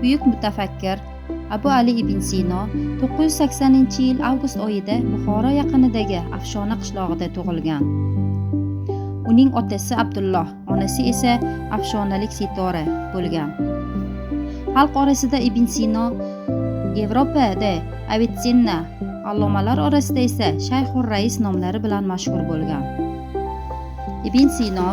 buyuk mutafakkir Abu Ali ibn Sino 980-yil avgust oyida Buxoro yaqinidagi Afshona qishlog'ida tug'ilgan. Uning otasi Abdulloh, onasi esa afshonalik Sitora bo'lgan. Xalq orasida Ibn Sino, Yevropada Avicenna, allomalar orasida esa Shayxur Rais nomlari bilan mashhur bo'lgan. Ibn Sino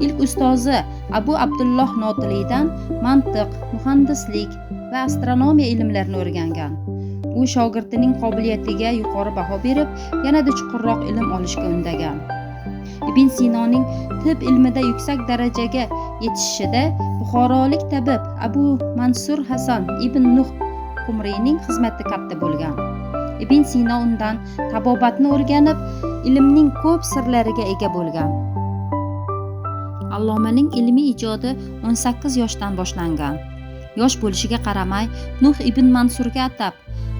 ilk ustozi Abu Abdulloh Notilidan mantiq, muhandislik va astronomiya ilmlarini o'rgangan. U shogirdining qobiliyatiga yuqori baho berib, yanada chuqurroq ilm olishga undagan. Ibn Sinoning tib ilmida yuksak darajaga yetishishida buxorolik tabib Abu Mansur Hasan ibn Nuh Qumriyning xizmati katta bo'lgan. Ibn Sino undan tabobatni o'rganib, ilmning ko'p sirlariga ega bo'lgan. Allomaning ilmiy ijodi 18 yoshdan boshlangan. Yosh bo'lishiga qaramay, Nuh ibn Mansurga atab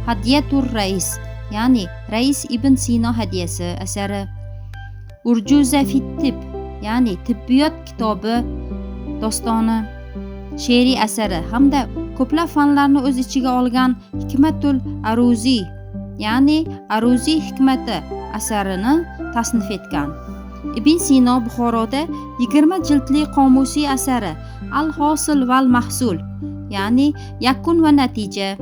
Hadiyatur Rais, ya'ni Rais ibn Sino hadiyasi asari, Urjuza fit tib, ya'ni tibbiyot kitobi dostoni, she'riy asari hamda ko'plab fanlarni o'z ichiga olgan Hikmatul Aruzi, ya'ni Aruzi hikmati asarini tasnif etgan. Ibn Sino Buxoroda 20 jildli qomusiy asari Al-Hosil val Mahsul, ya'ni yakun va natija,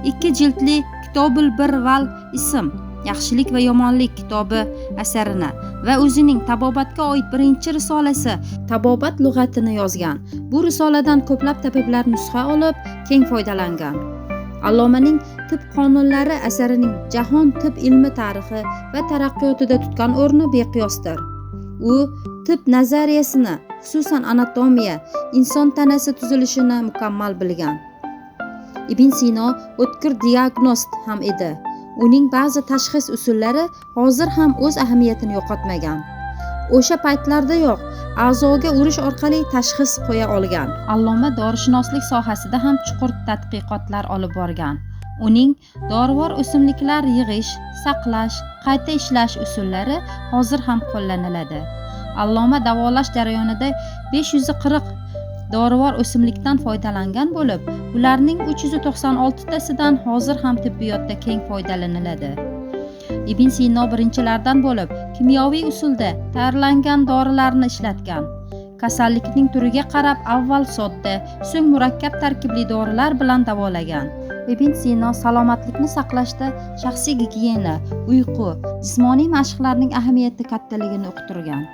2 jildli Kitobul Bir val Ism, yaxshilik va yomonlik kitobi asarini va o'zining tabobatga oid birinchi risolasi Tabobat lug'atini yozgan. Bu risoladan ko'plab tabiblar nusxa olib, keng foydalangan. Allomaning tib qonunlari asarining jahon tib ilmi tarixi va taraqqiyotida tutgan o'rni beqiyosdir. U tib nazariyasini, xususan anatomiya, inson tanasi tuzilishini mukammal bilgan. Ibn Sino o'tkir diagnost ham edi. Uning ba'zi tashxis usullari hozir ham o'z ahamiyatini yo'qotmagan. O'sha paytlardayoq a'zoga urish orqali tashxis qo'ya olgan. Alloma dorishunoslik sohasida ham chuqur tadqiqotlar olib borgan. Uning dorivor o'simliklar yig'ish, saqlash, qayta ishlash usullari hozir ham qo'llaniladi. Alloma davolash jarayonida 540 dorivor o'simlikdan foydalangan bo'lib, ularning 396 tasidan hozir ham tibbiyotda keng foydalaniladi. Ibn Sino birinchilardan bo'lib, kimyoviy usulda tayyorlangan dorilarni ishlatgan. Kasallikning turiga qarab avval sodda, so'ng murakkab tarkibli dorilar bilan davolagan. Ibn Sino salomatlikni saqlashda shaxsiy gigiyena, uyqu, jismoniy mashqlarning ahamiyati kattaligini uqtirgan.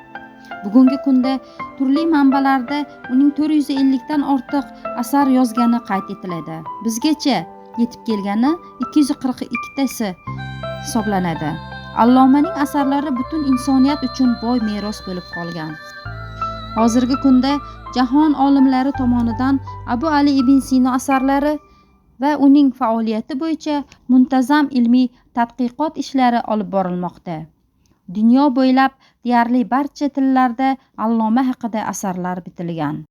Bugungi kunda turli manbalarda uning 450 dan ortiq asar yozgani qayd etiladi. Bizgacha yetib kelgani 242 tasi hisoblanadi. Allomaning asarlari butun insoniyat uchun boy meros bo'lib qolgan. Hozirgi kunda jahon olimlari tomonidan Abu Ali ibn Sino asarlari va uning faoliyati bo'yicha muntazam ilmiy tadqiqot ishlari olib borilmoqda. Dunyo bo'ylab deyarli barcha tillarda alloma haqida asarlar bitilgan.